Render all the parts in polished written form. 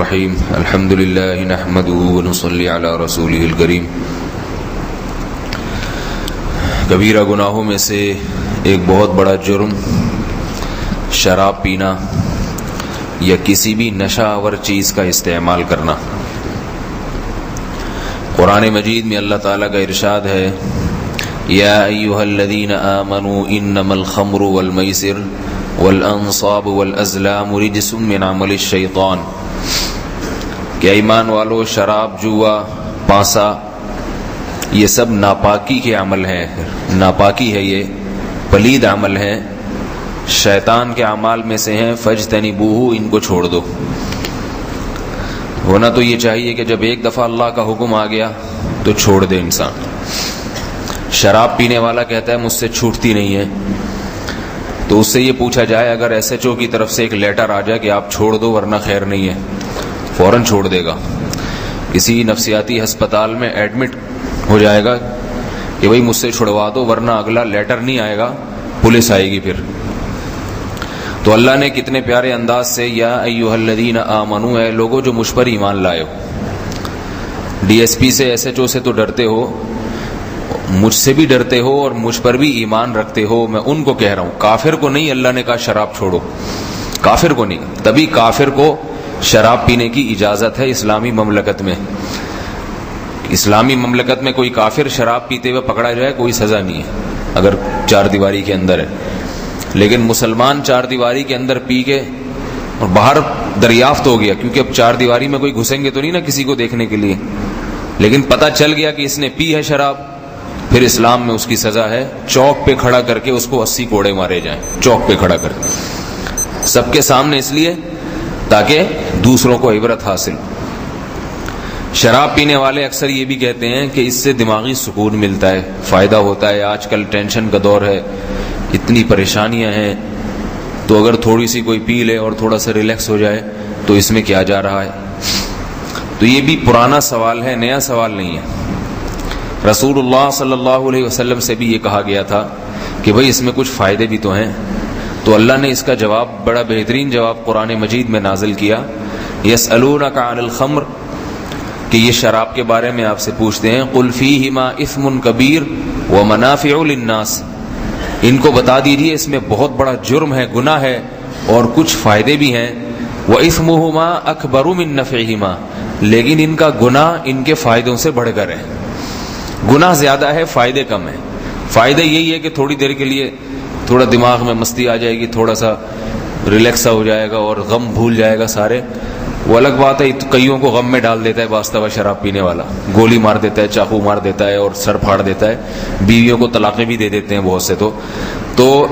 الرحیم الحمد للہ نحمده ونصلی علی رسولہ الکریم۔ کبیرہ گناہوں میں سے ایک بہت بڑا جرم شراب پینا یا کسی بھی نشہ آور چیز کا استعمال کرنا۔ قرآن مجید میں اللہ تعالیٰ کا ارشاد ہے، یا ایھا الذین آمنوا انما الخمر والمیسر والانصاب والازلام رجس من عمل الشیطان، کہ ایمان والو شراب، جوا، پانسا یہ سب ناپاکی کے عمل ہیں، ناپاکی ہے، یہ پلید عمل ہے، شیطان کے اعمال میں سے ہیں، فاجتنبوہ، ان کو چھوڑ دو۔ ہونا تو یہ چاہیے کہ جب ایک دفعہ اللہ کا حکم آ گیا تو چھوڑ دے انسان۔ شراب پینے والا کہتا ہے مجھ سے چھوٹتی نہیں ہے، تو اس سے یہ پوچھا جائے اگر ایس ایچ او کی طرف سے ایک لیٹر آ جائے کہ آپ چھوڑ دو ورنہ خیر نہیں ہے، فوراً چھوڑ دے گا۔ کسی نفسیاتی ہسپتال میں ایڈمٹ ہو جائے گا کہ بھائی مجھ سے چھڑوا دو ورنہ اگلا لیٹر نہیں آئے گا، پولیس آئے گی پھر۔ تو اللہ نے کتنے پیارے انداز سے یا ایھا الذین آمنو، اے لوگو جو مجھ پر ایمان لائے ہو۔ ڈی ایس پی سے، ایس ایچ او سے تو ڈرتے ہو، مجھ سے بھی ڈرتے ہو اور مجھ پر بھی ایمان رکھتے ہو، میں ان کو کہہ رہا ہوں۔ کافر کو نہیں اللہ نے کہا شراب چھوڑو، کافر کو نہیں، تبھی کافر کو شراب پینے کی اجازت ہے اسلامی مملکت میں۔ اسلامی مملکت میں کوئی کافر شراب پیتے ہوئے پکڑا جائے کوئی سزا نہیں ہے اگر چار دیواری کے اندر ہے، لیکن مسلمان چار دیواری کے اندر پی کے اور باہر دریافت ہو گیا، کیونکہ اب چار دیواری میں کوئی گھسیں گے تو نہیں نا کسی کو دیکھنے کے لیے، لیکن پتہ چل گیا کہ اس نے پی ہے شراب، پھر اسلام میں اس کی سزا ہے چوک پہ کھڑا کر کے اس کو 80 کوڑے مارے جائیں، چوک پہ کھڑا کر کے سب کے سامنے، اس لیے تاکہ دوسروں کو عبرت حاصل۔ شراب پینے والے اکثر یہ بھی کہتے ہیں کہ اس سے دماغی سکون ملتا ہے، فائدہ ہوتا ہے، آج کل ٹینشن کا دور ہے، اتنی پریشانیاں ہیں، تو اگر تھوڑی سی کوئی پی لے اور تھوڑا سا ریلیکس ہو جائے تو اس میں کیا جا رہا ہے۔ تو یہ بھی پرانا سوال ہے، نیا سوال نہیں ہے۔ رسول اللہ صلی اللہ علیہ وسلم سے بھی یہ کہا گیا تھا کہ بھئی اس میں کچھ فائدے بھی تو ہیں، تو اللہ نے اس کا جواب، بڑا بہترین جواب قرآن مجید میں نازل کیا، یسألونک عن الخمر، کہ یہ شراب کے بارے میں آپ سے پوچھتے ہیں، قل فیہما اثم کبیر ومنافع للناس، ان کو بتا دیجئے اس میں بہت بڑا جرم ہے، گناہ ہے، اور کچھ فائدے بھی ہیں، وَإِثْمُهُمَا أَكْبَرُ مِن نَّفْعِهِمَا، لیکن ان کا گناہ ان کے فائدوں سے بڑھ کر ہے۔ گناہ زیادہ ہے، فائدے کم ہیں۔ فائدے یہی ہے کہ تھوڑی دیر کے لیے تھوڑا دماغ میں مستی آ جائے گی، تھوڑا سا ریلیکس ہو جائے گا اور غم بھول جائے گا سارے۔ وہ الگ بات ہے کئیوں کو غم میں ڈال دیتا ہے باستہ شراب پینے والا، گولی مار دیتا ہے، چاقو مار دیتا ہے اور سر پھاڑ دیتا ہے، بیویوں کو طلاقیں بھی دے دیتے ہیں بہت سے۔ تو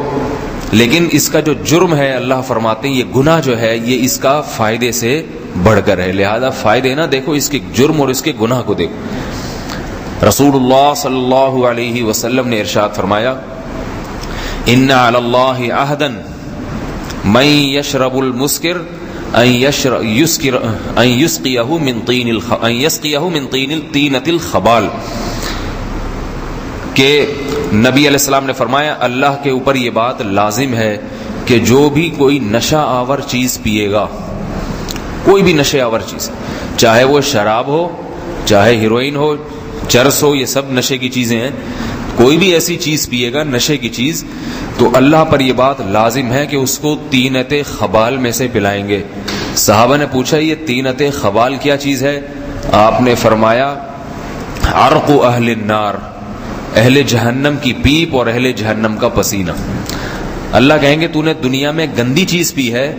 لیکن اس کا جو جرم ہے، اللہ فرماتے ہیں یہ گناہ جو ہے یہ اس کا فائدے سے بڑھ کر ہے، لہذا فائدے نہ دیکھو، اس کے جرم اور اس کے گناہ کو دیکھو۔ رسول اللہ صلی اللہ علیہ وسلم نے ارشاد فرمایا، ان علی اللہ عہدا من یشرب المسکر ان یسقیہ من طینۃ الخبال، کہ نبی علیہ السلام نے فرمایا اللہ کے اوپر یہ بات لازم ہے کہ جو بھی کوئی نشہ آور چیز پیے گا، کوئی بھی نشہ آور چیز، چاہے وہ شراب ہو، چاہے ہیروئن ہو، چرس ہو، یہ سب نشے کی چیزیں ہیں، کوئی بھی ایسی چیز پیے گا نشے کی چیز، تو اللہ پر یہ بات لازم ہے کہ اس کو طینۃ خبال میں سے پلائیں گے۔ صحابہ نے پوچھا یہ طینۃ خبال کیا چیز ہے؟ آپ نے فرمایا عرق اہل النار، اہل جہنم کی پیپ اور اہل جہنم کا پسینہ۔ اللہ کہیں گے تو نے دنیا میں گندی چیز پی ہے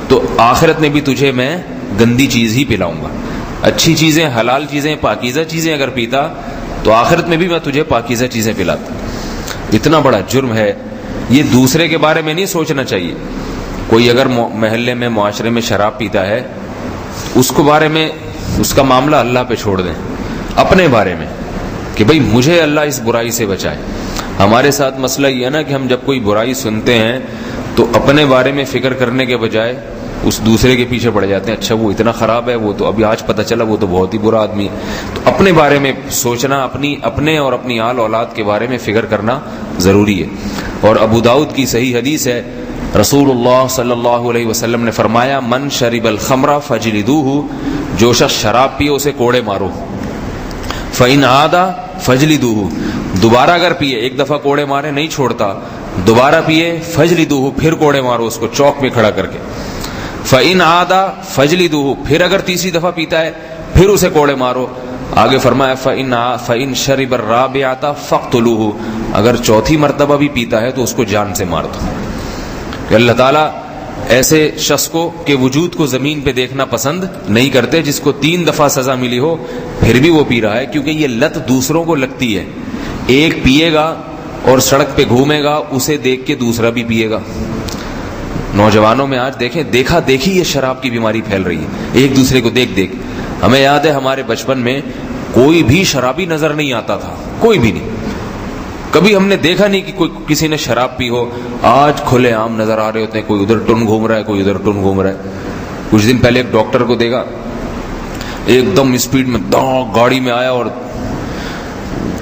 تو آخرت میں بھی تجھے میں گندی چیز ہی پلاؤں گا۔ اچھی چیزیں، حلال چیزیں، پاکیزہ چیزیں اگر پیتا تو آخرت میں بھی میں تجھے پاکیزہ چیزیں پلاتا۔ اتنا بڑا جرم ہے یہ، دوسرے کے بارے میں نہیں سوچنا چاہیے۔ کوئی اگر محلے میں، معاشرے میں شراب پیتا ہے، اس کو بارے میں، اس کا معاملہ اللہ پہ چھوڑ دیں، اپنے بارے میں کہ بھئی مجھے اللہ اس برائی سے بچائے۔ ہمارے ساتھ مسئلہ یہ ہے نا کہ ہم جب کوئی برائی سنتے ہیں تو اپنے بارے میں فکر کرنے کے بجائے اس دوسرے کے پیچھے پڑ جاتے ہیں، اچھا وہ اتنا خراب ہے، وہ تو ابھی آج پتہ چلا وہ تو بہت ہی برا آدمی ہے۔ تو اپنے بارے میں سوچنا، اپنے اور اپنی آل اولاد کے بارے میں فکر کرنا ضروری ہے۔ اور ابو داؤد کی صحیح حدیث ہے، رسول اللہ صلی اللہ علیہ وسلم نے فرمایا من شرب الخمر فجلدوہ، جو شخص شراب پیے اسے کوڑے مارو. فإن عاد فجلدوہ، دوبارہ اگر پیے، ایک دفعہ کوڑے مارے نہیں چھوڑتا، دوبارہ پیے فجلدوہ، پھر کوڑے مارو اس کو چوک میں کھڑا کر کے. فإن عاد فجلدوہ، پھر اگر تیسری دفعہ پیتا ہے پھر اسے کوڑے مارو. آگے فرمایا فإن شرب الرابعۃ فاقتلوہ، اگر چوتھی مرتبہ بھی پیتا ہے تو اس کو جان سے مار دو. کہ اللہ تعالیٰ ایسے شخص کو کے وجود کو زمین پہ دیکھنا پسند نہیں کرتے جس کو 3 دفعہ سزا ملی ہو پھر بھی وہ پی رہا ہے، کیونکہ یہ لت دوسروں کو لگتی ہے. ایک پیے گا اور سڑک پہ گھومے گا، اسے دیکھ کے دوسرا بھی پیے گا. نوجوانوں میں آج دیکھیں، دیکھا دیکھی یہ شراب کی بیماری پھیل رہی ہے، ایک دوسرے کو دیکھ دیکھ. ہمیں یاد ہے ہمارے بچپن میں کوئی بھی شرابی نظر نہیں آتا تھا، کوئی بھی نہیں، کبھی ہم نے دیکھا نہیں کہ کوئی کسی نے شراب پی ہو. آج کھلے عام نظر آ رہے ہوتے ہیں، کوئی ادھر ٹن گھوم رہا ہے، کوئی ادھر ٹن گھوم رہا ہے. کچھ دن پہلے ایک ڈاکٹر کو دیکھا، ایک دم اسپیڈ میں گاڑی میں آیا اور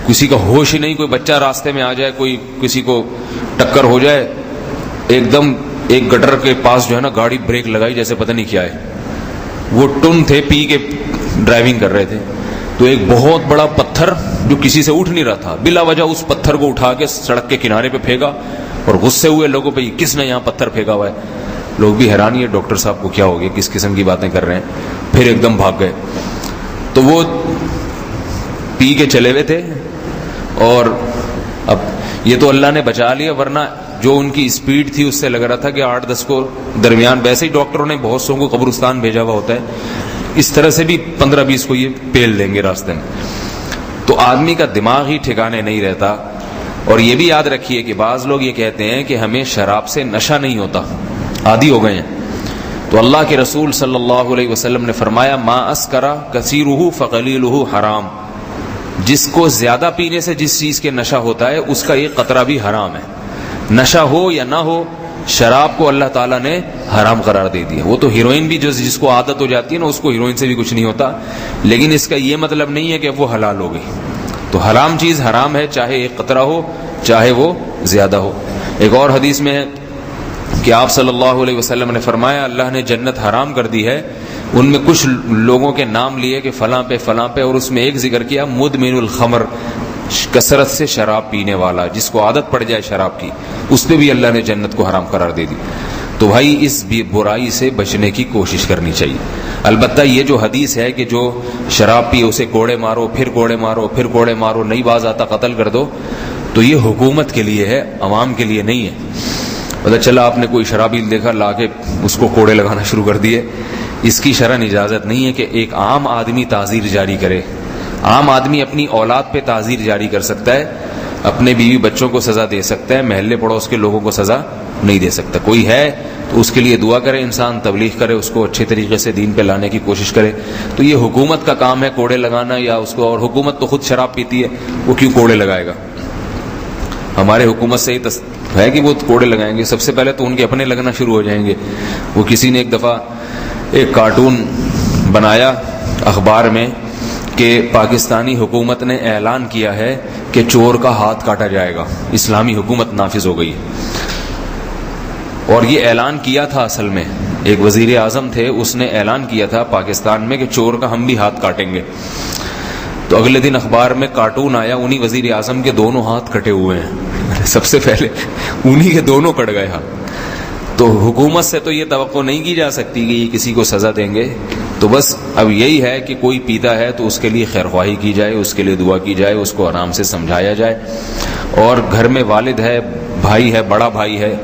کسی کا ہوش ہی نہیں، کوئی بچہ راستے میں آ جائے، کوئی کسی کو ٹکر ہو جائے، ایک دم ایک گٹر کے پاس جو ہے نا گاڑی بریک لگائی جیسے پتہ نہیں کیا ہے. وہ ٹن تھے، پی کے ڈرائیونگ کر رہے تھے، تو ایک بہت بڑا پتھر جو کسی سے اٹھ نہیں رہا تھا، بلا وجہ اس پتھر کو اٹھا کے سڑک کے کنارے پہ پھینکا اور غصے ہوئے لوگوں پہ کس نے یہاں پتھر پھینکا ہوا ہے. لوگ بھی حیران، یہ ڈاکٹر صاحب کو کیا ہو گیا، کس قسم کی باتیں کر رہے ہیں. پھر ایک دم بھاگ گئے. تو وہ پی کے چلے ہوئے تھے اور اب یہ تو اللہ نے بچا لیا، ورنہ جو ان کی اسپیڈ تھی اس سے لگ رہا تھا کہ 8-10 کو درمیان. ویسے ہی ڈاکٹروں نے بہت سو کو قبرستان بھیجا ہوا ہوتا ہے، اس طرح سے بھی 15-20 کو یہ پیل دیں گے راستے میں. تو آدمی کا دماغ ہی ٹھکانے نہیں رہتا. اور یہ بھی یاد رکھیے کہ بعض لوگ یہ کہتے ہیں کہ ہمیں شراب سے نشہ نہیں ہوتا، عادی ہو گئے ہیں. تو اللہ کے رسول صلی اللہ علیہ وسلم نے فرمایا ما اسکرا کثیرہ فقلیلہ حرام، جس کو زیادہ پینے سے جس چیز کے نشہ ہوتا ہے اس کا ایک قطرہ بھی حرام ہے. نشہ ہو یا نہ ہو، شراب کو اللہ تعالیٰ نے حرام قرار دے دیا. وہ تو ہیروئن بھی جس کو عادت ہو جاتی ہے نا، اس کو ہیروئن سے بھی کچھ نہیں ہوتا، لیکن اس کا یہ مطلب نہیں ہے کہ وہ حلال ہو گئی. تو حرام چیز حرام ہے، چاہے ایک قطرہ ہو چاہے وہ زیادہ ہو. ایک اور حدیث میں ہے کہ آپ صلی اللہ علیہ وسلم نے فرمایا اللہ نے جنت حرام کر دی ہے. ان میں کچھ لوگوں کے نام لیے کہ فلاں پہ فلاں پہ، اور اس میں ایک ذکر کیا مدمن الخمر، کثرت سے شراب پینے والا، جس کو عادت پڑ جائے شراب کی، اس پہ بھی اللہ نے جنت کو حرام قرار دے دی. تو بھائی اس برائی سے بچنے کی کوشش کرنی چاہیے. البتہ یہ جو حدیث ہے کہ جو شراب پیے اسے کوڑے مارو، پھر کوڑے مارو، پھر کوڑے مارو، نہیں باز آتا قتل کر دو، تو یہ حکومت کے لیے ہے، عوام کے لیے نہیں ہے. پتہ چلا آپ نے کوئی شرابی دیکھا، لا کے اس کو کوڑے لگانا شروع کر دیے. اس کی شرعاً اجازت نہیں ہے کہ ایک عام آدمی تعزیر جاری کرے. عام آدمی اپنی اولاد پہ تعزیر جاری کر سکتا ہے، اپنے بیوی بچوں کو سزا دے سکتا ہے، محلے پڑوس کے لوگوں کو سزا نہیں دے سکتا. کوئی ہے تو اس کے لیے دعا کرے، انسان تبلیغ کرے، اس کو اچھے طریقے سے دین پہ لانے کی کوشش کرے. تو یہ حکومت کا کام ہے کوڑے لگانا یا اس کو، اور حکومت تو خود شراب پیتی ہے، وہ کیوں کوڑے لگائے گا؟ ہمارے حکومت سے یہ ہے کہ وہ کوڑے لگائیں گے. سب سے پہلے تو ان کے اپنے لگنا شروع ہو جائیں گے. وہ کسی نے ایک دفعہ ایک کارٹون بنایا اخبار میں کہ پاکستانی حکومت نے اعلان کیا ہے کہ چور کا ہاتھ کاٹا جائے گا، اسلامی حکومت نافذ ہو گئی ہے. اور یہ اعلان کیا تھا اصل میں ایک وزیر اعظم تھے، اس نے اعلان کیا تھا پاکستان میں کہ چور کا ہم بھی ہاتھ کاٹیں گے. تو اگلے دن اخبار میں کارٹون آیا، انہی وزیر اعظم کے دونوں ہاتھ کٹے ہوئے ہیں. سب سے پہلے انہی کے دونوں کٹ گئے ہاتھ. تو حکومت سے تو یہ توقع نہیں کی جا سکتی کہ یہ کسی کو سزا دیں گے. تو بس اب یہی ہے کہ کوئی پیتا ہے تو اس کے لیے خیر خواہی کی جائے، اس کے لیے دعا کی جائے، اس کو آرام سے سمجھایا جائے. اور گھر میں والد ہے، بھائی ہے، بڑا بھائی ہے،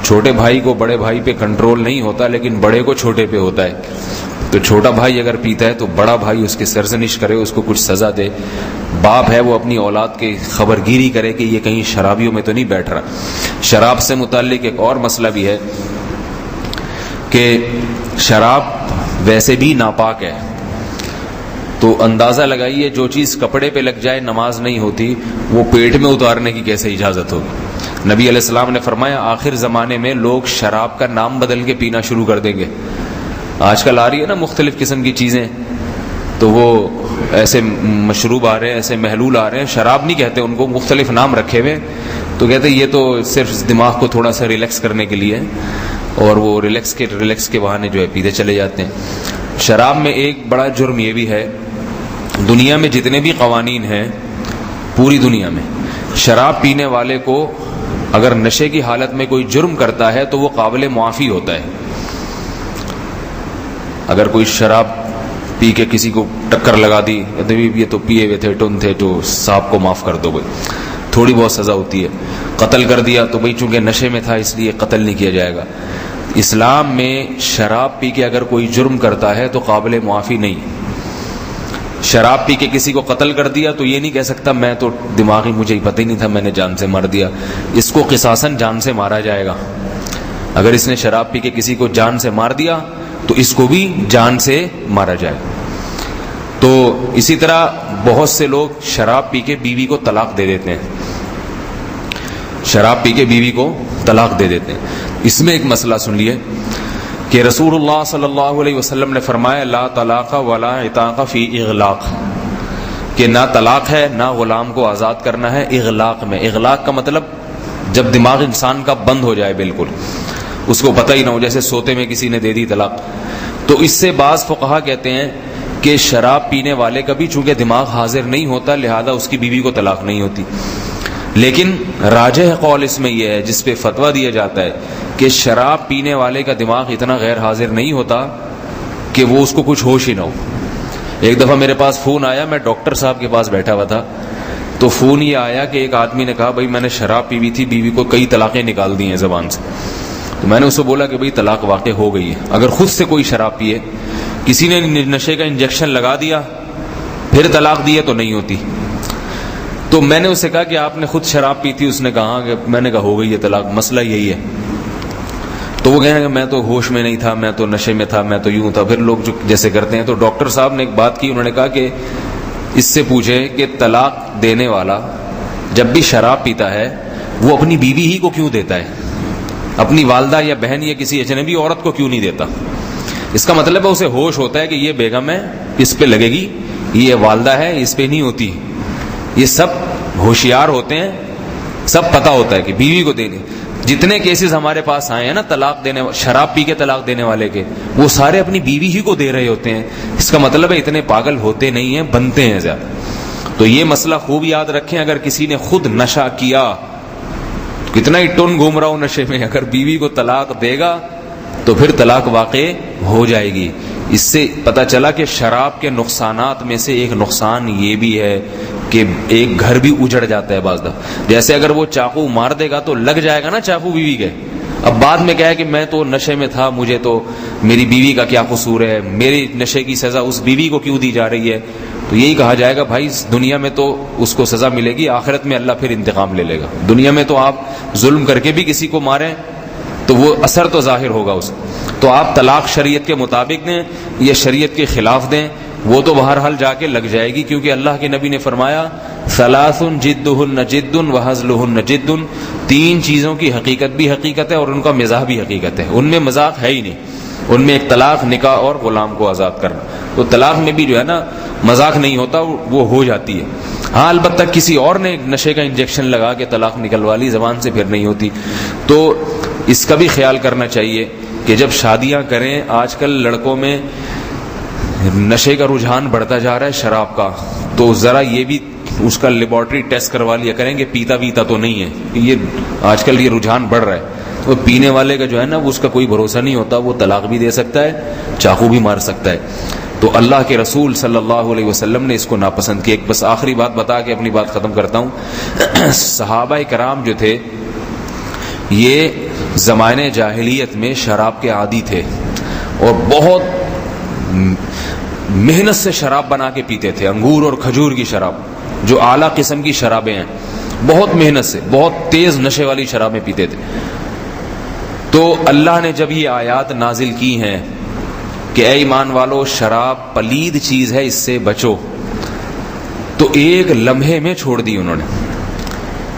چھوٹے بھائی کو بڑے بھائی پہ کنٹرول نہیں ہوتا، لیکن بڑے کو چھوٹے پہ ہوتا ہے. تو چھوٹا بھائی اگر پیتا ہے تو بڑا بھائی اس کی سرزنش کرے، اس کو کچھ سزا دے. باپ ہے وہ اپنی اولاد کی خبر گیری کرے کہ یہ کہیں شرابیوں میں تو نہیں بیٹھ رہا. شراب سے متعلق ایک اور مسئلہ بھی ہے کہ شراب ویسے بھی ناپاک ہے. تو اندازہ لگائیے جو چیز کپڑے پہ لگ جائے نماز نہیں ہوتی، وہ پیٹ میں اتارنے کی کیسے اجازت ہوگی؟ نبی علیہ السلام نے فرمایا آخر زمانے میں لوگ شراب کا نام بدل کے پینا شروع کر دیں گے. آج کل آ رہی ہے نا مختلف قسم کی چیزیں، تو وہ ایسے مشروب آ رہے ہیں، ایسے محلول آ رہے ہیں، شراب نہیں کہتے ان کو، مختلف نام رکھے ہوئے. تو کہتے یہ تو صرف دماغ کو تھوڑا سا ریلیکس کرنے کے لیے، اور وہ ریلیکس کے بہانے جو ہے پیتے چلے جاتے ہیں۔ شراب میں ایک بڑا جرم یہ بھی ہے، دنیا میں جتنے بھی قوانین ہیں پوری دنیا میں، شراب پینے والے کو اگر نشے کی حالت میں کوئی جرم کرتا ہے تو وہ قابل معافی ہوتا ہے۔ اگر کوئی شراب پی کے کسی کو ٹکر لگا دی، یہ تو پیے ہوئے تھے، ٹن تھے، تو صاحب کو معاف کر دو بھائی، تھوڑی بہت سزا ہوتی ہے۔ قتل کر دیا تو بھائی چونکہ نشے میں تھا اس لیے قتل نہیں کیا جائے گا۔ اسلام میں شراب پی کے اگر کوئی جرم کرتا ہے تو قابل معافی نہیں۔ شراب پی کے کسی کو قتل کر دیا تو یہ نہیں کہہ سکتا میں تو دماغی مجھے ہی پتہ ہی نہیں تھا میں نے جان سے مار دیا، اس کو قصاصاً جان سے مارا جائے گا۔ اگر اس نے شراب پی کے کسی کو جان سے مار دیا تو اس کو بھی جان سے مارا جائے گا۔ تو اسی طرح بہت سے لوگ شراب پی کے بیوی کو طلاق دے دیتے ہیں، شراب پی کے بیوی کو طلاق دے دیتے ہیں۔ اس میں ایک مسئلہ سن لیے کہ رسول اللہ صلی اللہ علیہ وسلم نے فرمایا لا طلاق ولا عتاق فی اغلاق، کہ نہ طلاق ہے نہ غلام کو آزاد کرنا ہے اغلاق میں۔ اغلاق کا مطلب جب دماغ انسان کا بند ہو جائے، بالکل اس کو پتہ ہی نہ ہو، جیسے سوتے میں کسی نے دے دی طلاق۔ تو اس سے بعض فقہا کہتے ہیں کہ شراب پینے والے کا بھی چونکہ دماغ حاضر نہیں ہوتا لہذا اس کی بیوی کو طلاق نہیں ہوتی۔ لیکن راجح قول اس میں یہ ہے، جس پہ فتویٰ دیا جاتا ہے، کہ شراب پینے والے کا دماغ اتنا غیر حاضر نہیں ہوتا کہ وہ اس کو کچھ ہوش ہی نہ ہو۔ ایک دفعہ میرے پاس فون آیا، میں ڈاکٹر صاحب کے پاس بیٹھا ہوا تھا، تو فون یہ آیا کہ ایک آدمی نے کہا بھائی میں نے شراب پی ہوئی تھی، بیوی کو کئی طلاقیں نکال دی ہیں زبان سے۔ تو میں نے اس کو بولا کہ بھائی طلاق واقع ہو گئی ہے۔ اگر خود سے کوئی شراب پیے، کسی نے نشے کا انجیکشن لگا دیا پھر طلاق دی ہے تو نہیں ہوتی۔ تو میں نے اس سے کہا کہ آپ نے خود شراب پی تھی؟ اس نے کہا کہ میں نے کہا ہو گئی ہے طلاق، مسئلہ یہی ہے۔ تو وہ کہنے کہ میں تو ہوش میں نہیں تھا، میں تو نشے میں تھا، میں تو یوں تھا۔ پھر لوگ جو جیسے کرتے ہیں، تو ڈاکٹر صاحب نے ایک بات کی، انہوں نے کہا کہ اس سے پوچھے کہ طلاق دینے والا جب بھی شراب پیتا ہے وہ اپنی بیوی ہی کو کیوں دیتا ہے، اپنی والدہ یا بہن یا کسی اجنبی عورت کو کیوں نہیں دیتا؟ اس کا مطلب ہے اسے ہوش ہوتا ہے کہ یہ بیگم ہے، اس پہ لگے گی، یہ والدہ ہے، اس پہ نہیں ہوتی۔ یہ سب ہوشیار ہوتے ہیں، سب پتہ ہوتا ہے کہ بیوی کو دینی۔ جتنے کیسز ہمارے پاس آئے ہیں نا طلاق دینے، شراب پی کے طلاق دینے والے کے، وہ سارے اپنی بیوی ہی کو دے رہے ہوتے ہیں۔ اس کا مطلب ہے اتنے پاگل ہوتے نہیں ہیں، بنتے ہیں زیادہ۔ تو یہ مسئلہ خوب یاد رکھیں، اگر کسی نے خود نشہ کیا، کتنا ہی ٹن گھوم رہا ہو نشے میں، اگر بیوی کو طلاق دے گا تو پھر طلاق واقع ہو جائے گی۔ اس سے پتہ چلا کہ شراب کے نقصانات میں سے ایک نقصان یہ بھی ہے کہ ایک گھر بھی اجڑ جاتا ہے بعض دفعہ۔ جیسے اگر وہ چاقو مار دے گا تو لگ جائے گا نا چاقو بیوی کے، اب بعد میں کہا ہے کہ میں تو نشے میں تھا، مجھے تو میری بیوی کا کیا قصور ہے، میری نشے کی سزا اس بیوی کو کیوں دی جا رہی ہے؟ تو یہی کہا جائے گا بھائی اس دنیا میں تو اس کو سزا ملے گی، آخرت میں اللہ پھر انتقام لے لے گا۔ دنیا میں تو آپ ظلم کر کے بھی کسی کو ماریں تو وہ اثر تو ظاہر ہوگا اس۔ تو آپ طلاق شریعت کے مطابق دیں یا شریعت کے خلاف دیں، وہ تو بہرحال جا کے لگ جائے گی، کیونکہ اللہ کے نبی نے فرمایا ثلاث جدہن جد وہزلہن جد، تین چیزوں کی حقیقت بھی حقیقت ہے اور ان کا مزاح بھی حقیقت ہے، ان میں مذاق ہے ہی نہیں۔ ان میں ایک طلاق، نکاح اور غلام کو آزاد کرنا۔ تو طلاق میں بھی جو ہے نا مذاق نہیں ہوتا، وہ ہو جاتی ہے۔ ہاں البتہ کسی اور نے نشے کا انجیکشن لگا کے طلاق نکلوا لی، زبان سے پھر نہیں ہوتی۔ تو اس کا بھی خیال کرنا چاہیے کہ جب شادیاں کریں، آج کل لڑکوں میں نشے کا رجحان بڑھتا جا رہا ہے شراب کا، تو ذرا یہ بھی اس کا لیبارٹری ٹیسٹ کروا لیا کریں کہ پیتا تو نہیں ہے۔ یہ آج کل یہ رجحان بڑھ رہا ہے۔ وہ پینے والے کا جو ہے نا اس کا کوئی بھروسہ نہیں ہوتا، وہ طلاق بھی دے سکتا ہے، چاقو بھی مار سکتا ہے۔ تو اللہ کے رسول صلی اللہ علیہ وسلم نے اس کو ناپسند کیا۔ ایک بس آخری بات بتا کے اپنی بات ختم کرتا ہوں۔ صحابہ کرام جو تھے یہ زمانے جاہلیت میں شراب کے عادی تھے اور بہت محنت سے شراب بنا کے پیتے تھے، انگور اور کھجور کی شراب، جو اعلیٰ قسم کی شرابیں ہیں، بہت محنت سے بہت تیز نشے والی شرابیں پیتے تھے۔ تو اللہ نے جب یہ آیات نازل کی ہیں کہ اے ایمان والو شراب پلید چیز ہے، اس سے بچو، تو ایک لمحے میں چھوڑ دی انہوں نے۔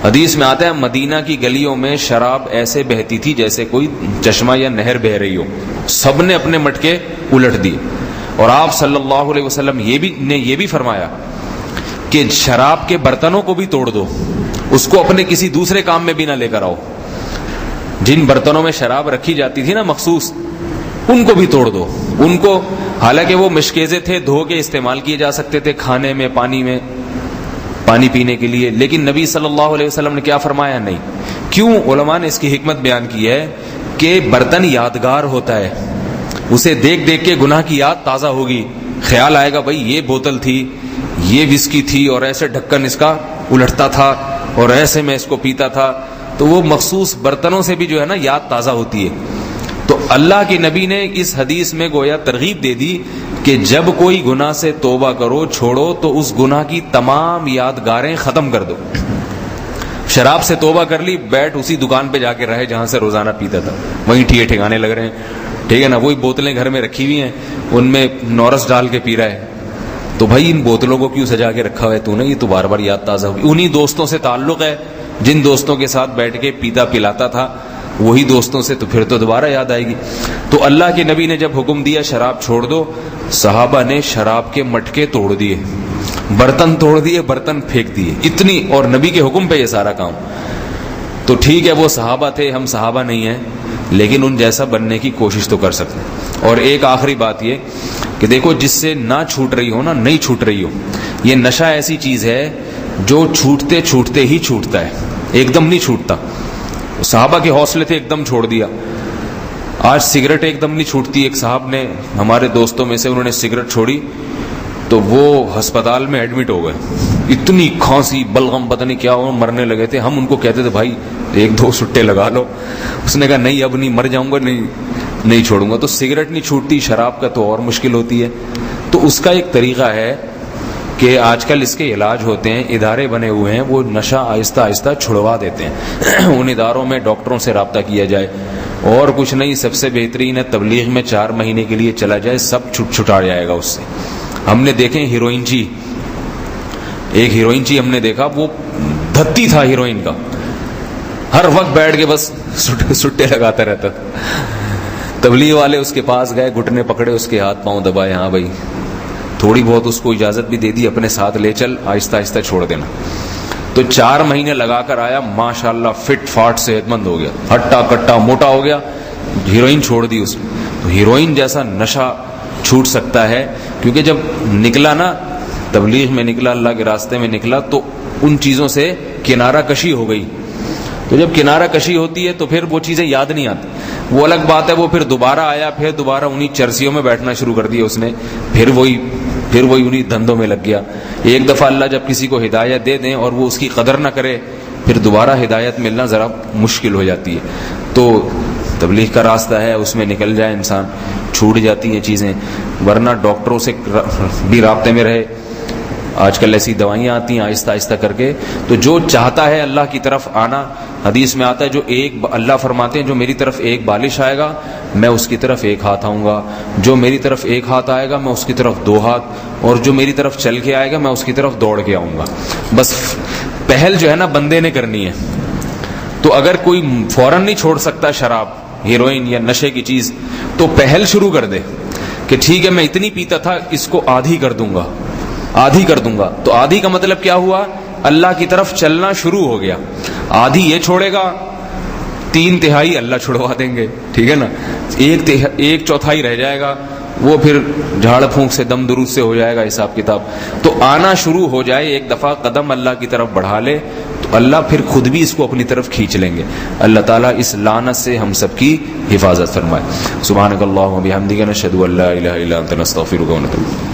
حدیث میں آتا ہے مدینہ کی گلیوں میں شراب ایسے بہتی تھی جیسے کوئی چشمہ یا نہر بہ رہی ہو، سب نے اپنے مٹکے الٹ دیے۔ اور آپ صلی اللہ علیہ وسلم یہ بھی فرمایا کہ شراب کے برتنوں کو بھی توڑ دو، اس کو اپنے کسی دوسرے کام میں بھی نہ لے کر آؤ. جن برتنوں میں شراب رکھی جاتی تھی نا مخصوص, ان کو بھی توڑ دو. ان کو حالانکہ وہ مشکیزے تھے, دھو کے استعمال کیے جا سکتے تھے کھانے میں, پانی پینے کے لیے, لیکن نبی صلی اللہ علیہ وسلم نے کیا فرمایا؟ نہیں. کیوں؟ علماء نے اس کی حکمت بیان کی ہے کہ برتن یادگار ہوتا ہے, اسے دیکھ دیکھ کے گناہ کی یاد تازہ ہوگی, خیال آئے گا بھائی یہ بوتل تھی, یہ وسکی تھی, اور ایسے ڈھکن اس کا الٹتا تھا, اور ایسے میں اس کو پیتا تھا. تو وہ مخصوص برتنوں سے بھی جو ہے نا یاد تازہ ہوتی ہے. تو اللہ کے نبی نے اس حدیث میں گویا ترغیب دے دی کہ جب کوئی گناہ سے توبہ کرو, چھوڑو, تو اس گناہ کی تمام یادگاریں ختم کر دو. شراب سے توبہ کر لی, بیٹھ اسی دکان پہ جا کے رہے جہاں سے روزانہ پیتا تھا, وہیں ٹھیے ٹھکانے لگ رہے ہیں, ٹھیک ہے نا. وہی بوتلیں گھر میں رکھی ہوئی ہیں, ان میں نورس ڈال کے پی رہا ہے. تو بھائی ان بوتلوں کو کیوں سجا کے رکھا ہوا ہے تو نے؟ یہ تو بار بار یاد تازہ ہوگی. انہی دوستوں سے تعلق ہے جن دوستوں کے ساتھ بیٹھ کے پیتا پلاتا تھا, وہی دوستوں سے, تو پھر تو دوبارہ یاد آئے گی. تو اللہ کے نبی نے جب حکم دیا شراب چھوڑ دو, صحابہ نے شراب کے مٹکے توڑ دیے, برتن توڑ دیے, برتن پھینک دیے, اتنی, اور نبی کے حکم پہ یہ سارا کام. تو ٹھیک ہے وہ صحابہ تھے, ہم صحابہ نہیں ہیں, لیکن ان جیسا بننے کی کوشش تو کر سکتے ہیں. اور ایک آخری بات یہ کہ دیکھو, جس سے نہ چھوٹ رہی ہو نا, نہیں چھوٹ رہی ہو, یہ نشہ ایسی چیز ہے جو چھوٹتے چھوٹتے ہی چھوٹتا ہے, ایک دم نہیں چھوٹتا. صحابہ کے حوصلے تھے, ایک دم چھوڑ دیا. آج سگریٹ ایک دم نہیں چھوٹتی. ایک صاحب نے, ہمارے دوستوں میں سے, انہوں نے سگریٹ چھوڑی تو وہ ہسپتال میں ایڈمٹ ہو گئے, اتنی کھانسی, بلغم, پتہ نہیں کیا ہو, مرنے لگے تھے. ہم ان کو کہتے تھے بھائی ایک دو سٹے لگا لو. اس نے کہا نہیں, اب نہیں, مر جاؤں گا, نہیں چھوڑوں گا. تو سگریٹ نہیں چھوٹتی, شراب کا تو اور مشکل ہوتی ہے. تو اس کا ایک طریقہ ہے کہ آج کل اس کے علاج ہوتے ہیں, ادارے بنے ہوئے ہیں, وہ نشہ آہستہ آہستہ چھڑوا دیتے ہیں. ان اداروں میں ڈاکٹروں سے رابطہ کیا جائے, اور کچھ نہیں, سب سے بہترین ہے تبلیغ میں 4 مہینے کے لیے چلا جائے, سب چھٹا جائے گا اس سے. ہم نے دیکھیں ہیروئن جی, ایک ہیروئن جی ہم نے دیکھا, وہ دھتی تھا ہیروئن کا, ہر وقت بیٹھ کے بس سٹے لگاتا رہتا. تبلیغ والے اس کے پاس گئے, گھٹنے پکڑے, اس کے ہاتھ پاؤں دبائے, ہاں بھائی تھوڑی بہت اس کو اجازت بھی دے دی, اپنے ساتھ لے چل, آہستہ آہستہ چھوڑ دینا. تو 4 مہینے لگا کر آیا, ماشاءاللہ فٹ فاٹ صحت مند ہو گیا, ہٹا کٹا موٹا ہو گیا, ہیروئن چھوڑ دی اس نے. تو ہیروئن جیسا نشہ چھوٹ سکتا ہے, کیونکہ جب نکلا نا, تبلیغ میں نکلا, اللہ کے راستے میں نکلا, تو ان چیزوں سے کنارہ کشی ہو گئی. تو جب کنارہ کشی ہوتی ہے تو پھر وہ چیزیں یاد نہیں آتی. وہ الگ بات ہے, وہ پھر دوبارہ آیا, پھر دوبارہ انہی چرسیوں میں بیٹھنا شروع کر دیا اس نے, پھر وہی انہی دھندوں میں لگ گیا. ایک دفعہ اللہ جب کسی کو ہدایت دے دیں اور وہ اس کی قدر نہ کرے, پھر دوبارہ ہدایت ملنا ذرا مشکل ہو جاتی ہے. تو تبلیغ کا راستہ ہے, اس میں نکل جائے انسان, چھوٹ جاتی ہیں چیزیں. ورنہ ڈاکٹروں سے بھی رابطے میں رہے, آج کل ایسی دوائیاں آتی ہیں آہستہ آہستہ کر کے. تو جو چاہتا ہے اللہ کی طرف آنا, حدیث میں آتا ہے جو اللہ فرماتے ہیں جو میری طرف ایک بالش آئے گا میں اس کی طرف 1 ہاتھ آؤں گا, جو میری طرف 1 ہاتھ آئے گا میں اس کی طرف 2 ہاتھ, اور جو میری طرف چل کے آئے گا میں اس کی طرف دوڑ کے آؤں گا. بس پہل جو ہے نا بندے نے کرنی ہے. تو اگر کوئی فوراً نہیں چھوڑ سکتا شراب, ہیروئن یا نشے کی چیز, تو پہل شروع کر دے کہ ٹھیک ہے میں اتنی پیتا تھا, اس کو آدھی کر دوں گا. تو آدھی کا مطلب کیا ہوا؟ اللہ کی طرف چلنا شروع ہو گیا. آدھی یہ چھوڑے گا, 3/4 اللہ چھڑوا دیں گے, ٹھیک ہے نا. 1/4 رہ جائے گا, وہ پھر جھاڑ پھونک سے, دم درود سے ہو جائے گا حساب کتاب. تو آنا شروع ہو جائے, ایک دفعہ قدم اللہ کی طرف بڑھا لے تو اللہ پھر خود بھی اس کو اپنی طرف کھینچ لیں گے. اللہ تعالیٰ اس لعنت سے ہم سب کی حفاظت فرمائے. سبحانک اللہم و بحمدک, نشہد ان لا الہ الا انت, نستغفرک و نتوب.